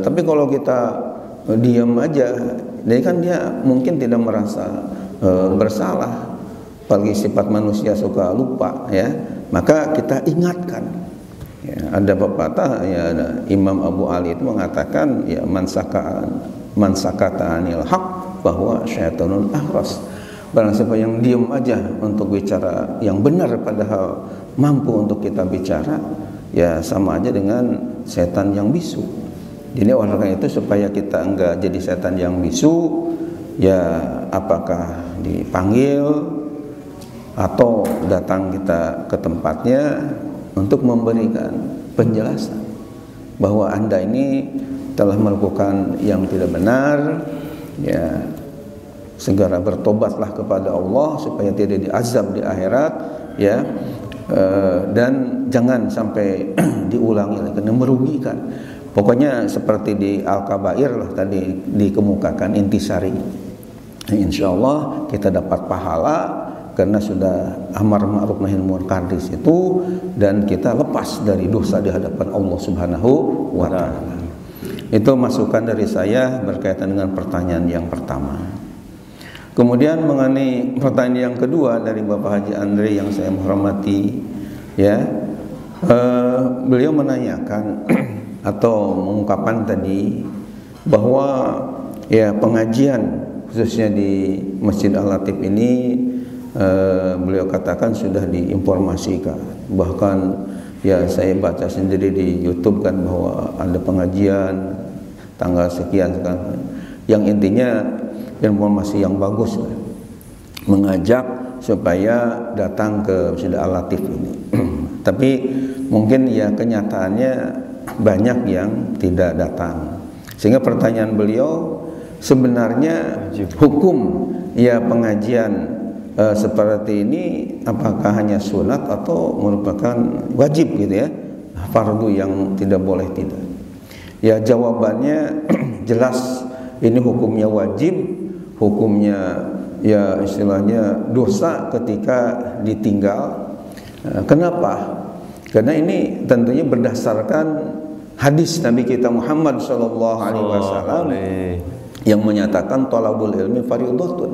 Speaker 2: Tapi kalau kita diam aja, jadi kan dia mungkin tidak merasa bersalah, apalagi sifat manusia suka lupa, ya. Maka kita ingatkan, ya, ada pepatah, ya, ada Imam Abu Ali itu mengatakan, ya, man sakata anil haq bahwa syaitanun ahras. Barang siapa yang diam aja untuk bicara yang benar padahal mampu untuk kita bicara, ya sama aja dengan setan yang bisu. Jadi oleh karena itu, supaya kita enggak jadi setan yang bisu, ya apakah dipanggil atau datang kita ke tempatnya untuk memberikan penjelasan bahwa Anda ini telah melakukan yang tidak benar, ya, segera bertobatlah kepada Allah supaya tidak diazab di akhirat, ya, dan jangan sampai diulangi lagi karena merugikan. Pokoknya seperti di Al-Kabair lah tadi dikemukakan intisari. Insya Allah kita dapat pahala karena sudah amar ma'ruf nahi munkar di situ, dan kita lepas dari dosa di hadapan Allah Subhanahu wa taala. Itu masukan dari saya berkaitan dengan pertanyaan yang pertama. Kemudian mengenai pertanyaan yang kedua dari Bapak Haji Andre yang saya hormati, ya, beliau menanyakan atau mengungkapkan tadi bahwa, ya, pengajian khususnya di Masjid Al-Latif ini, beliau katakan sudah diinformasikan, bahkan, ya, saya baca sendiri di YouTube kan bahwa ada pengajian tanggal sekian sekarang, yang intinya informasi yang bagus, mengajak supaya datang ke Masjid Al-Latif ini. Tapi mungkin, ya, kenyataannya banyak yang tidak datang, sehingga pertanyaan beliau sebenarnya hukum, ya, pengajian seperti ini apakah hanya sunat atau merupakan wajib gitu, ya, fardu yang tidak boleh tidak. Ya, jawabannya jelas ini hukumnya wajib, hukumnya, ya, istilahnya dosa ketika ditinggal. Kenapa? Karena ini tentunya berdasarkan hadis Nabi kita Muhammad SAW yang menyatakan talabul ilmi fardhatun,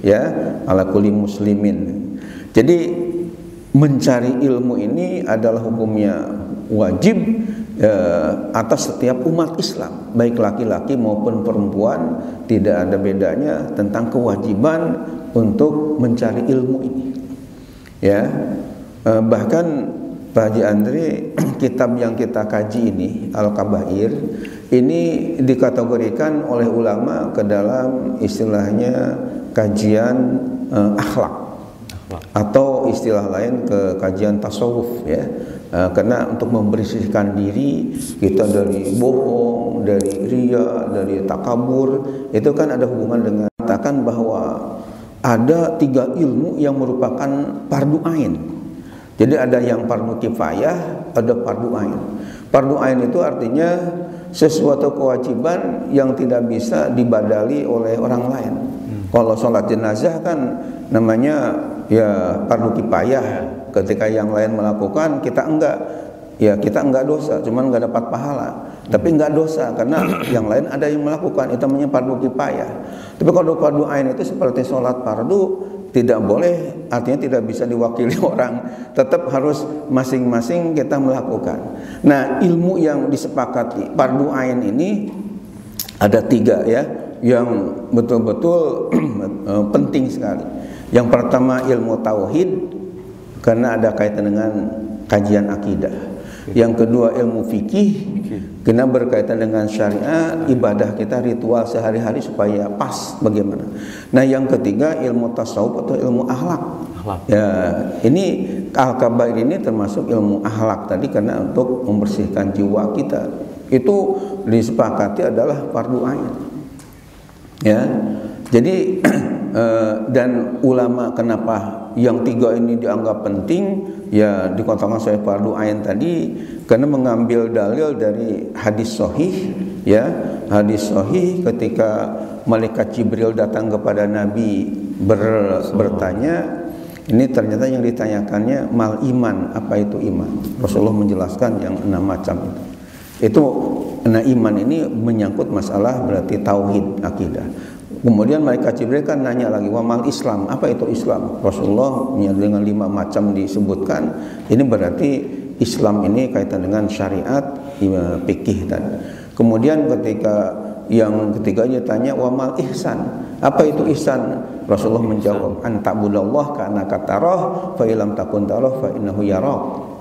Speaker 2: ya, ala kulli muslimin. Jadi mencari ilmu ini adalah hukumnya wajib atas setiap umat Islam, baik laki-laki maupun perempuan, tidak ada bedanya tentang kewajiban untuk mencari ilmu ini, ya. Bahkan Pak Haji Andre, kitab yang kita kaji ini, Al-Kabair, ini dikategorikan oleh ulama ke dalam istilahnya kajian akhlak, atau istilah lain ke kajian tasawuf ya. Karena untuk membersihkan diri kita dari bohong, dari riya, dari takabur, itu kan ada hubungan dengan katakan bahwa ada 3 ilmu yang merupakan fardu ain. Jadi ada yang fardu kifayah, ada fardu ain. Fardu ain itu artinya sesuatu kewajiban yang tidak bisa dibadali oleh orang lain. Kalau sholat jenazah kan namanya ya fardu kifayah. Ketika yang lain melakukan, kita enggak. Ya kita enggak dosa, cuman enggak dapat pahala. Tapi enggak dosa karena yang lain ada yang melakukan, itu namanya fardu kifayah. Tapi kalau fardu ain itu seperti sholat fardu, tidak boleh, artinya tidak bisa diwakili orang, tetap harus masing-masing kita melakukan. Nah, ilmu yang disepakati fardu ain ini ada 3 ya, yang betul-betul penting sekali. Yang pertama ilmu tauhid, karena ada kaitan dengan kajian akidah. Yang kedua ilmu fikih, karena berkaitan dengan syariat, ibadah kita, ritual sehari-hari supaya pas bagaimana. Nah yang ketiga ilmu tasawuf atau ilmu akhlak. Ya ini Al-Kabair ini termasuk ilmu akhlak tadi, karena untuk membersihkan jiwa kita itu disepakati adalah fardu ain. Ya jadi dan ulama kenapa yang 3 ini dianggap penting, ya dikatakan saya fardu ain tadi karena mengambil dalil dari hadis sahih ya. Hadis sahih ketika malaikat Jibril datang kepada Nabi bertanya, ini ternyata yang ditanyakannya mal iman, apa itu iman? Rasulullah menjelaskan yang 6 macam itu. Nah iman ini menyangkut masalah berarti tauhid, akidah. Kemudian malaikat Jibril kan nanya lagi, wa mal Islam, apa itu Islam? Rasulullah dengan 5 macam disebutkan. Ini berarti Islam ini kaitan dengan syariat, fikih dan. Kemudian ketika yang ketiganya tanya wa mal ihsan, apa itu ihsan? Rasulullah menjawab, anta'budallah ka'annaka tarah fa illam takun tarah fa innahu yarak.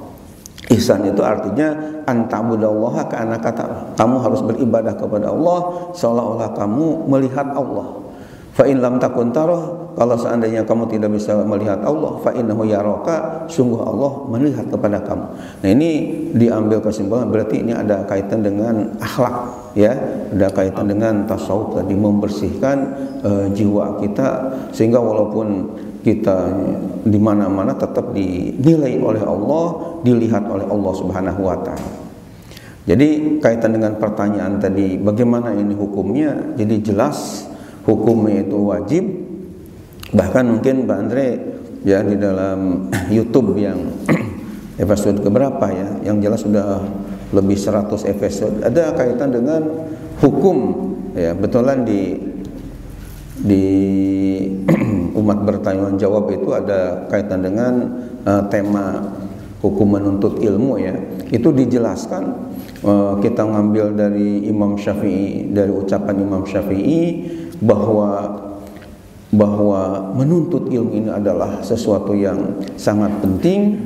Speaker 2: Ihsan itu artinya anta'budallaha ka'annaka tarah. Kamu harus beribadah kepada Allah seolah-olah kamu melihat Allah. Fa in lam takun tarah, kalau seandainya kamu tidak bisa melihat Allah, fa innahu yaraka, sungguh Allah melihat kepada kamu. Nah ini diambil kesimpulan berarti ini ada kaitan dengan akhlak ya, ada kaitan dengan tasawuf tadi, membersihkan jiwa kita sehingga walaupun kita di mana-mana tetap dinilai oleh Allah, dilihat oleh Allah Subhanahu wa taala. Jadi kaitan dengan pertanyaan tadi, bagaimana ini hukumnya? Jadi jelas hukumnya itu wajib. Bahkan mungkin Pak Andre ya di dalam YouTube yang episode keberapa ya, yang jelas sudah lebih 100 episode, ada kaitan dengan hukum ya. Betulan di umat bertanya jawab itu ada kaitan dengan tema hukum menuntut ilmu ya. Itu dijelaskan, kita ngambil dari Imam Syafi'i, dari ucapan Imam Syafi'i bahwa menuntut ilmu ini adalah sesuatu yang sangat penting.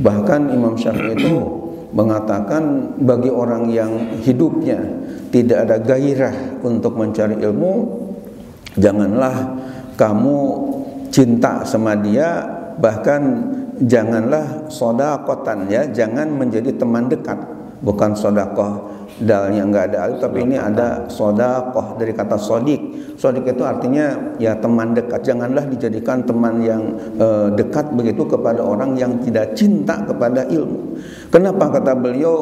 Speaker 2: Bahkan Imam Syafi'i itu mengatakan bagi orang yang hidupnya tidak ada gairah untuk mencari ilmu, janganlah kamu cinta sama dia, bahkan janganlah sodakotan ya, jangan menjadi teman dekat. Bukan sodakoh dalnya nggak ada alif, tapi ini ada sodakoh dari kata sodik. Sodik itu artinya ya teman dekat. Janganlah dijadikan teman yang dekat begitu kepada orang yang tidak cinta kepada ilmu. Kenapa kata beliau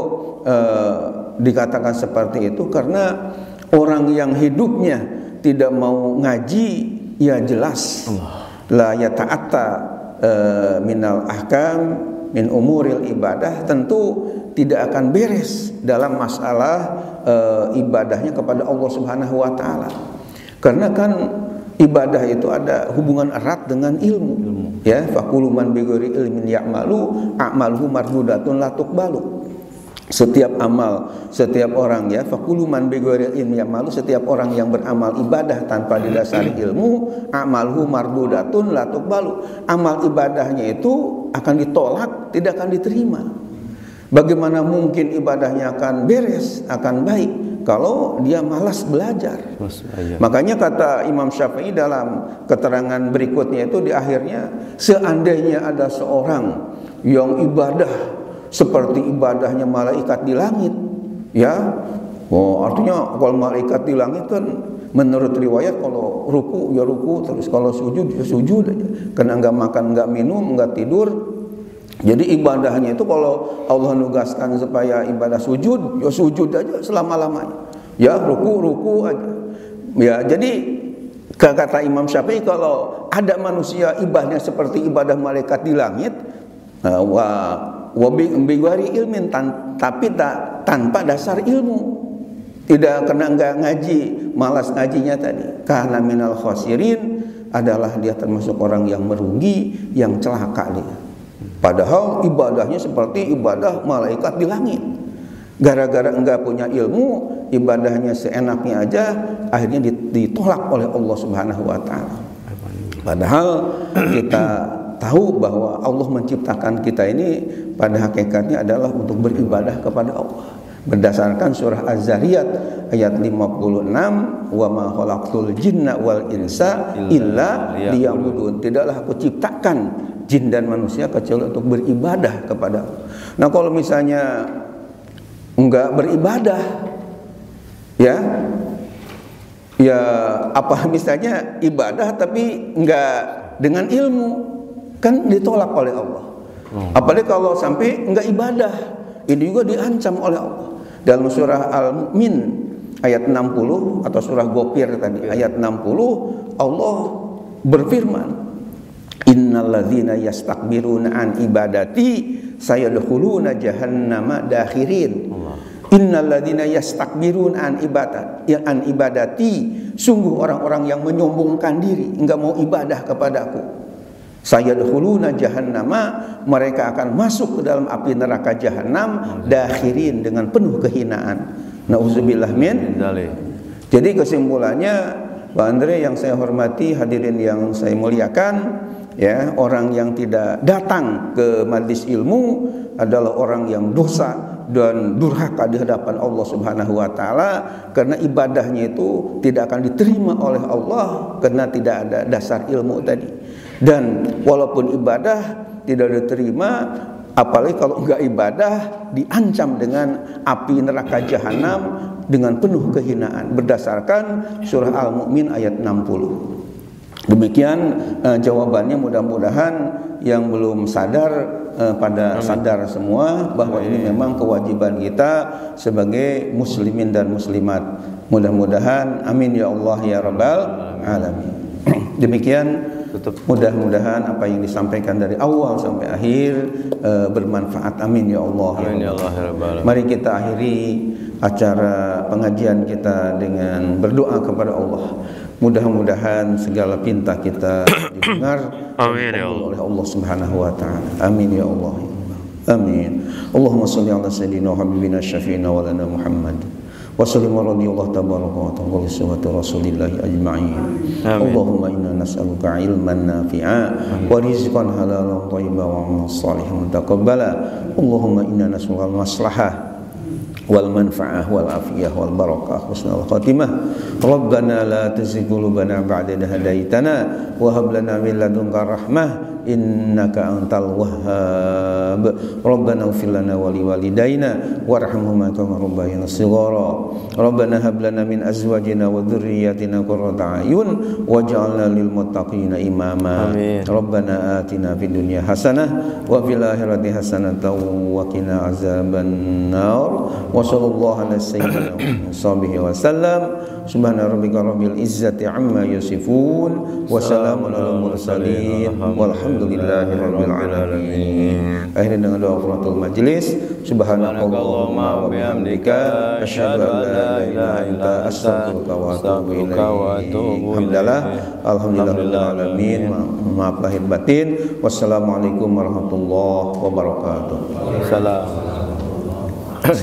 Speaker 2: dikatakan seperti itu? Karena orang yang hidupnya tidak mau ngaji, ya jelas la yata'atta minal ahkam min umuril ibadah, tentu tidak akan beres dalam masalah ibadahnya kepada Allah Subhanahu wa taala. Karena kan ibadah itu ada hubungan erat dengan ilmu. Ya, faqulu man bighairi ilmin ya'malu a'maluhu mardudatun la tuqbalu. setiap amal, setiap orang ya, fakulu man bighairi ilmi ya'malu, setiap orang yang beramal ibadah tanpa didasari ilmu, amalhu mardudatun la tuqbalu. Amal ibadahnya itu akan ditolak, tidak akan diterima. Bagaimana mungkin ibadahnya akan beres, akan baik kalau dia malas belajar? Makanya kata Imam Syafi'i dalam keterangan berikutnya itu di akhirnya, seandainya ada seorang yang ibadah seperti ibadahnya malaikat di langit, ya, artinya kalau malaikat di langit kan menurut riwayat kalau ruku ya ruku terus, kalau sujud ya sujud aja, karena nggak makan, nggak minum, nggak tidur. Jadi ibadahnya itu kalau Allah nugaskan supaya ibadah sujud, ya sujud aja selama-lamanya, ya ruku aja. Ya, jadi kata Imam Syafi'i, kalau ada manusia ibadahnya seperti ibadah malaikat di langit, bighairi ilmin, tapi tanpa dasar ilmu, tidak kena nggak ngaji, malas ngajinya tadi, karena minal khosirin, adalah dia termasuk orang yang merugi, yang celaka dia. Padahal ibadahnya seperti ibadah malaikat di langit. Gara-gara enggak punya ilmu, ibadahnya seenaknya aja, akhirnya ditolak oleh Allah Subhanahu wa taala. Padahal kita tahu bahwa Allah menciptakan kita ini pada hakikatnya adalah untuk beribadah kepada Allah. Berdasarkan surah Az-Zariyat ayat 56, wa ma khalaqtul jinna wal insa illa liya'budun. Tidaklah aku ciptakan jin dan manusia kecuali untuk beribadah kepada Allah. Nah, kalau misalnya enggak beribadah, ya apa misalnya ibadah tapi enggak dengan ilmu, kan ditolak oleh Allah. Apalagi kalau sampai enggak ibadah, ini juga diancam oleh Allah. Dalam surah Al-Mu'min ayat 60 atau surah Ghafir tadi ayat 60, Allah berfirman, innalladzina yastakbiruna an ibadati sayadkhuluna jahannama dakhirin. Innalladzina yastakbiruna an ibadati, sungguh orang-orang yang menyombongkan diri, enggak mau ibadah kepadaku, sayadkhuluna jahannama, mereka akan masuk ke dalam api neraka jahanam dakhirin, dengan penuh kehinaan. Nauzubillah min. Jadi kesimpulannya, Pak Andre yang saya hormati, hadirin yang saya muliakan, ya, orang yang tidak datang ke majelis ilmu adalah orang yang dosa dan durhaka di hadapan Allah Subhanahu wa taala, karena ibadahnya itu tidak akan diterima oleh Allah karena tidak ada dasar ilmu tadi. Dan walaupun ibadah tidak diterima, apalagi kalau enggak ibadah, diancam dengan api neraka jahanam dengan penuh kehinaan, berdasarkan surah Al-Mu'min ayat 60. Demikian jawabannya, mudah-mudahan yang belum sadar pada sadar semua bahwa ini memang kewajiban kita sebagai muslimin dan muslimat. Mudah-mudahan, amin ya Allah ya Rabbal alamin. Demikian, mudah-mudahan apa yang disampaikan dari awal sampai akhir bermanfaat, amin ya Allah ya Allah. Mari kita akhiri acara pengajian kita dengan berdoa kepada Allah. Mudah-mudahan segala pinta kita didengar oleh Allah Subhanahu wa taala. Amin ya Allah. Amin. Allahumma shalli ala sayyidina habibina syafi'ina wa lana Muhammad. Wa sallallahu radhiyallahu tabaraka wa ta'ala sunnati rasulillah ajma'in. Allahumma inna nas'aluka ilman nafi'a wa rizqan halalan thayyiban wa amalan salihan mutaqabbala. Allahumma inna nas'aluka al-maslahah wal manfa'ah wal afiyah wal barakah husnul khatimah. Rabbana la tuzigh qulubana ba'da idh hadaitana wa hab lana min ladunka rahmah innaka antal wahhab. Rabbana ighfir lana wa liwalidayna warhamhuma kama rabbayana shighara. Rabbana hab lana min azwajina wa dhurriyyatina qurrata a'yun waj'alna lil muttaqina imama. Rabbana atina fid dunya hasanah wa fil akhirati hasanatan wa qina azaban nar. Wa sallallahu ala sayyidina wa sallam. Subhana rabbika rabbil izzati amma yasifun wa salamun alal mursalin walhamdulillahi rabbil alamin. Akhirnya dengan doa kafaratul majlis, subhanakallahumma wa bihamdika asyhadu an la ilaha illa anta astaghfiruka wa atubu ilaik. Alhamdulillahirabbil alamin. Maaf lahir batin. Wassalamualaikum warahmatullahi wabarakatuh. Salam.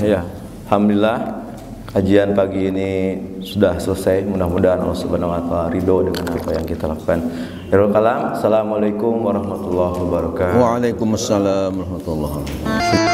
Speaker 1: Ya, alhamdulillah kajian pagi ini sudah selesai. Mudah-mudahan Allah Subhanahu wa taala ridho dengan apa yang kita lakukan. Akhirul kalam. Assalamualaikum warahmatullahi wabarakatuh.
Speaker 2: Waalaikumsalam warahmatullahi wabarakatuh.